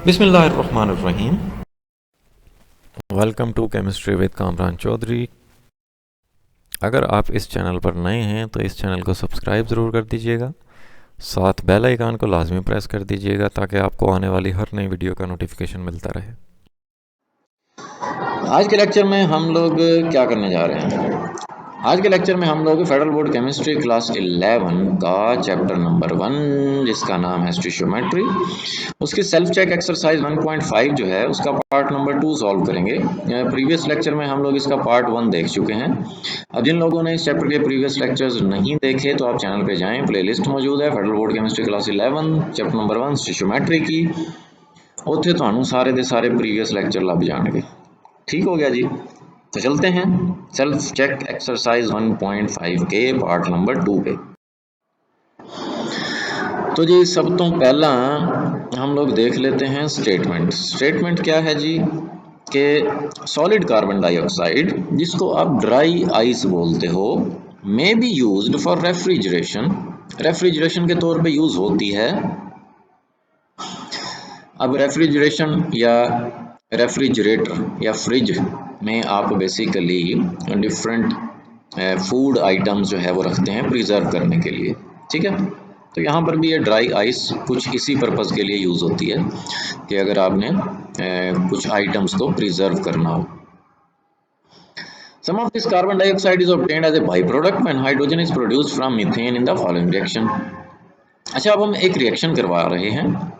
बिस्मिल्लाहिर्रहमानिर्रहीम। Welcome to chemistry with Kamran Chaudhary. अगर आप इस चैनल पर नए हैं तो इस चैनल को सब्सक्राइब ज़रूर कर दीजिएगा, साथ बेल आइकन को लाजमी प्रेस कर दीजिएगा ताकि आपको आने वाली हर नई वीडियो का नोटिफिकेशन मिलता रहे। आज के लेक्चर में हम लोग क्या करने जा रहे हैं? आज के लेक्चर में हम लोग फेडरल बोर्ड केमिस्ट्री क्लास 11 का चैप्टर नंबर 1 जिसका नाम है स्टीशियोमेट्री, उसकी सेल्फ चेक एक्सरसाइज 1.5 जो है उसका पार्ट नंबर 2 सॉल्व करेंगे। प्रीवियस लेक्चर में हम लोग इसका पार्ट 1 देख चुके हैं। अब जिन लोगों ने इस चैप्टर के प्रीवियस लेक्चर्स नहीं देखे तो आप चैनल पे जाएं, प्लेलिस्ट मौजूद है federal board chemistry class 11 chapter number 1 स्टीशियोमेट्री की। उत्थे तुहानू सारे दे सारे प्रीवियस लेक्चर लभ जाणगे। ठीक हो गया जी, तो चलते हैं सेल्फ चेक एक्सरसाइज 1.5 के पार्ट नंबर 2 पे। तो जी सब तो पहला हम लोग देख लेते हैं स्टेटमेंट। स्टेटमेंट क्या है जी कि सॉलिड कार्बन डाइऑक्साइड, जिसको आप ड्राई आइस बोलते हो, may be used for refrigeration, refrigeration के तौर पे यूज होती है। अब रेफ्रिजरेशन या रेफ्रिजरेटर या फ्रिज में आप बेसिकली डिफरेंट फूड आइटम्स जो है वो रखते हैं प्रिजर्व करने के लिए, ठीक है। तो यहाँ पर भी ये ड्राई आइस कुछ इसी पर्पज़ के लिए यूज़ होती है कि अगर आपने कुछ आइटम्स को प्रिजर्व करना हो। Some of this carbon dioxide is obtained as a byproduct when hydrogen is produced from methane in the following reaction। अच्छा, अब हम एक रिएक्शन करवा रहे हैं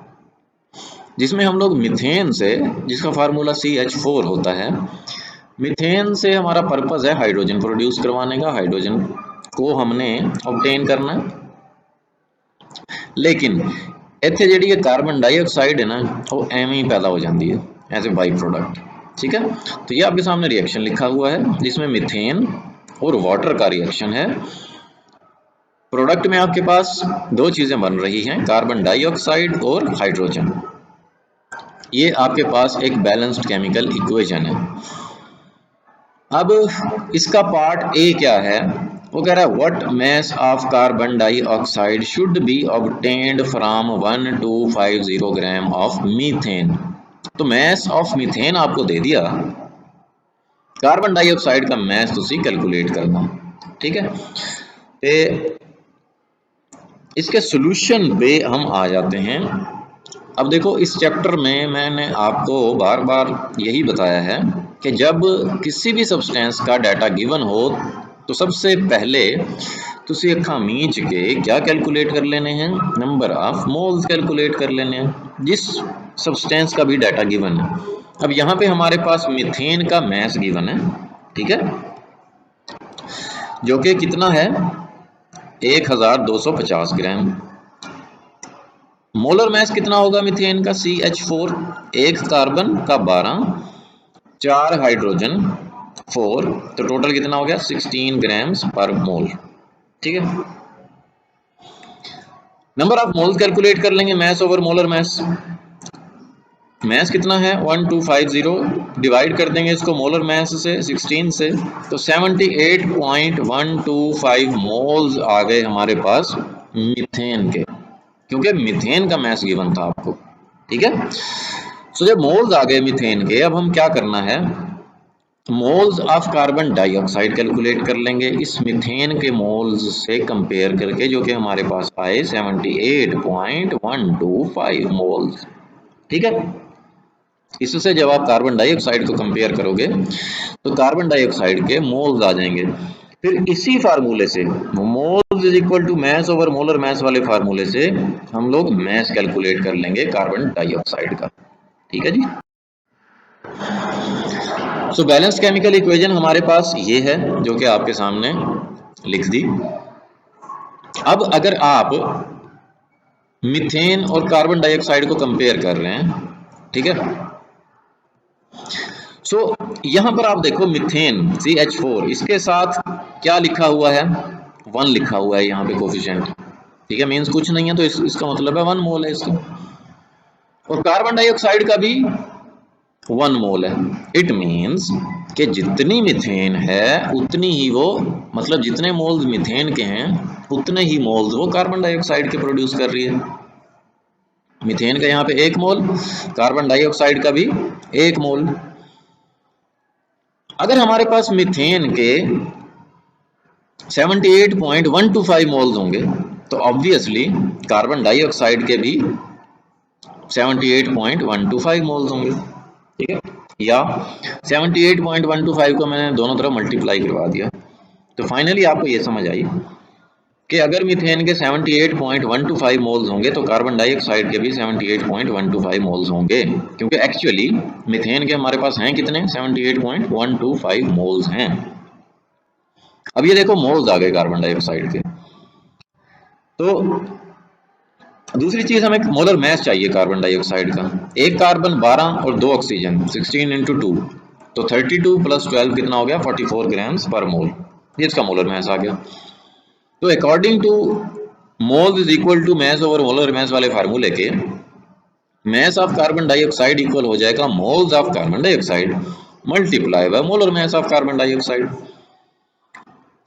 जिसमें हम लोग मीथेन से, जिसका फार्मूला CH4 होता है, मीथेन से हमारा पर्पस है हाइड्रोजन प्रोड्यूस करवाने का, हाइड्रोजन को हमने ऑब्टेन करना है। लेकिन इत्थे जिहड़ी कार्बन डाइऑक्साइड है ना वो एवं ही पैदा हो जाती है एज ए बाई प्रोडक्ट, ठीक है। तो ये आपके सामने रिएक्शन लिखा हुआ है जिसमें मीथेन और वाटर का रिएक्शन है। प्रोडक्ट में आपके पास दो चीज़ें बन रही हैं, कार्बन डाइऑक्साइड और हाइड्रोजन। ये आपके पास एक बैलेंस्ड केमिकल इक्वेशन है। अब इसका पार्ट ए क्या है, वो कह रहा है what mass of carbon dioxide should be obtained from 1250 gram of methane. तो मैस ऑफ मीथेन आपको दे दिया, कार्बन डाइऑक्साइड का मैस तुसी कैलकुलेट करना, ठीक है। ते इसके सॉल्यूशन पे हम आ जाते हैं। अब देखो इस चैप्टर में मैंने आपको बार बार यही बताया है कि जब किसी भी सब्सटेंस का डाटा गिवन हो तो सबसे पहले तुसी अखा मींच के क्या कैलकुलेट कर लेने हैं, नंबर ऑफ मोल्स कैलकुलेट कर लेने हैं जिस सब्सटेंस का भी डाटा गिवन है। अब यहाँ पे हमारे पास मीथेन का मैस गिवन है, ठीक है, जो कि कितना है 1250 ग्राम। मोलर मैस कितना होगा मीथेन का CH4, एक कार्बन का 12, 4 हाइड्रोजन 4, तो टोटल कितना हो गया 16 ग्राम्स पर मोल, ठीक है। नंबर ऑफ मोल्स कैलकुलेट कर लेंगे, mass over molar mass. Mass कितना है 1250, डिवाइड कर देंगे इसको मोलर मैस से 16 से, तो 78.125 मोल्स आ गए हमारे पास मीथेन के, क्योंकि मीथेन का मैस गिवन था आपको, ठीक है। सो जब मोल्स आ गए मीथेन के, अब हम क्या करना है, moles of carbon dioxide calculate कर लेंगे इस मीथेन के मोल्स से कंपेयर करके, जो कि हमारे पास आए 78.125 मोल्स, ठीक है। इससे जब आप कार्बन डाइऑक्साइड को कंपेयर करोगे तो कार्बन डाइऑक्साइड के मोल्स आ जाएंगे। फिर इसी फार्मूले से moles is equal to mass over molar mass वाले फार्मूले से हम लोग मैस कैलकुलेट कर लेंगे कार्बन डाइऑक्साइड का, ठीक है जी। सो बैलेंस केमिकल इक्वेशन हमारे पास ये है जो कि आपके सामने लिख दी। अब अगर आप मीथेन और कार्बन डाइऑक्साइड को कंपेयर कर रहे हैं, ठीक है, सो यहां पर आप देखो मीथेन CH4, इसके साथ क्या लिखा हुआ है 1 लिखा हुआ है यहाँ पे कोफिशिएंट, ठीक है, मीन्स कुछ नहीं है तो इसका मतलब है 1 मोल है इसका। और कार्बन डाइऑक्साइड का भी 1 मोल है। इट मीन्स कि जितनी मीथेन है उतनी ही वो, मतलब जितने मोल्स मीथेन के हैं उतने ही मोल्स वो कार्बन डाइऑक्साइड के प्रोड्यूस कर रही है। मीथेन का यहाँ पे 1 मोल, कार्बन डाइऑक्साइड का भी 1 मोल। अगर हमारे पास मीथेन के 78.125 मोल्स होंगे तो ऑब्वियसली कार्बन डाइऑक्साइड के भी 78.125 मोल्स होंगे, ठीक है। या 78.125 को मैंने दोनों तरफ मल्टीप्लाई करवा दिया, तो फाइनली आपको ये समझ आई कि अगर मीथेन के 78.125 मोल्स होंगे तो कार्बन डाइऑक्साइड के भी 78.125 मोल्स होंगे, क्योंकि एक्चुअली मीथेन के हमारे पास हैं कितने, 78.125 मोल्स हैं। अब ये देखो मोल्स आ गए कार्बन डाइऑक्साइड के। तो दूसरी चीज हमें मोलर मास चाहिए कार्बन डाइऑक्साइड का। एक कार्बन 12 और 2 ऑक्सीजन 16 इंटू 2, तो 32 प्लस 12 कितना हो गया, 44 ग्राम्स पर मोल, ये इसका मोलर मास आ गया। तो according to moles is equal to mass over molar mass वाले फार्मूले के mass of carbon dioxide equal हो जाएगा moles of carbon dioxide multiply by molar mass of carbon dioxide.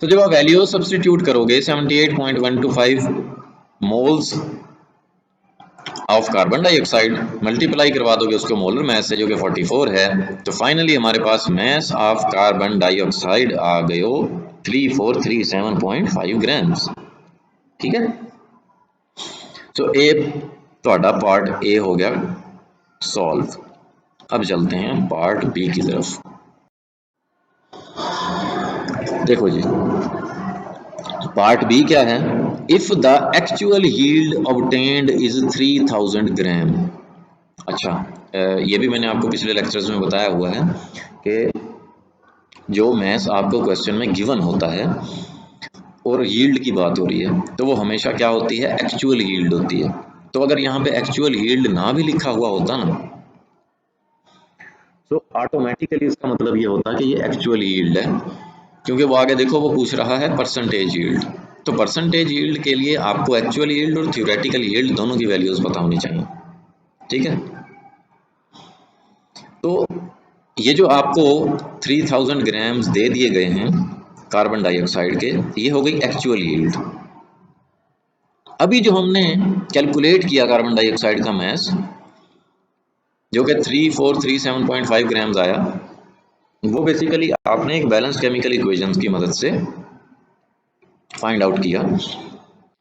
तो जब आप वैल्यू सब्स्टिट्यूट करोगे 78.125 moles of carbon dioxide multiply करवा दोगे उसको मोलर मास से जो कि 44 है, तो फाइनली हमारे पास मास ऑफ कार्बन डाइऑक्साइड आ गयो 3437.5 ग्राम्स, ठीक है। तो ए ਤੁਹਾਡਾ पार्ट ए हो गया सॉल्व। अब चलते हैं पार्ट बी की तरफ। देखो जी, पार्ट बी क्या है, if the actual yield obtained is 3000 ग्राम। अच्छा, ये भी मैंने आपको पिछले लेक्चर्स में बताया हुआ है कि जो मैथ्स आपको क्वेश्चन में गिवन होता है और यील्ड की बात हो रही है तो वो हमेशा क्या होती है, एक्चुअल यील्ड होती है। तो अगर यहाँ पे एक्चुअल यील्ड ना भी लिखा हुआ होता ना, तो ऑटोमेटिकली इसका मतलब ये होता कि ये एक्चुअल यील्ड है, क्योंकि वो आगे देखो वो पूछ रहा है परसेंटेज यील्ड। तो परसेंटेज यील्ड के लिए आपको एक्चुअल यील्ड और थ्योरेटिकल यील्ड दोनों की वैल्यूज पता होनी चाहिए, ठीक है। तो ये जो आपको 3000 ग्राम्स दे दिए गए हैं कार्बन डाइऑक्साइड के, ये हो गई एक्चुअल यील्ड। अभी जो हमने कैलकुलेट किया कार्बन डाइऑक्साइड का मास जो कि 3437.5 ग्राम्स आया, वो बेसिकली आपने एक बैलेंस केमिकल इक्वेशंस की मदद से फाइंड आउट किया।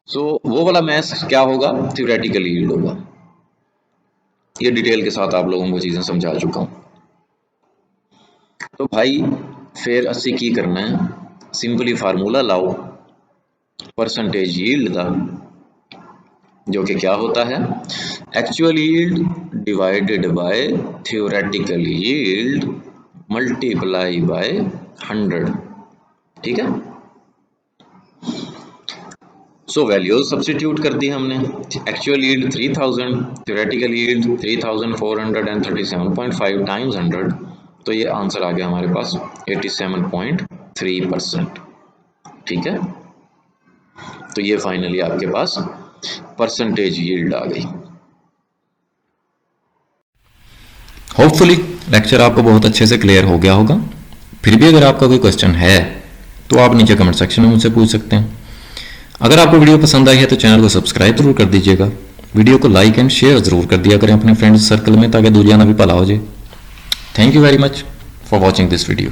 सो वो वाला मास क्या होगा, थ्योरेटिकल यील्ड होगा। ये डिटेल के साथ आप लोगों को चीज़ें समझा चुका हूँ। तो भाई फिर असी की करना है, सिंपली फार्मूला लाओ परसेंटेज यील्ड का, जो कि क्या होता है, actual yield divided by theoretical yield multiply by 100, ठीक है। सो वैल्यूज सब्स्टिट्यूट कर दी हमने, actual yield 3000, theoretical yield 3437.5 times 100, तो ये आंसर आ गया हमारे पास 87.3%, ठीक है। तो ये फाइनली आपके पास परसेंटेज यील्ड आ गई। होपफुली लेक्चर आपको बहुत अच्छे से क्लियर हो गया होगा। फिर भी अगर आपका कोई क्वेश्चन है तो आप नीचे कमेंट सेक्शन में मुझसे पूछ सकते हैं। अगर आपको वीडियो पसंद आई है तो चैनल को सब्सक्राइब जरूर कर दीजिएगा, वीडियो को लाइक एंड शेयर जरूर कर दिया करें अपने फ्रेंड्स सर्कल में, ताकि दुनिया ना भी भला हो जाए। Thank you very much for watching this video.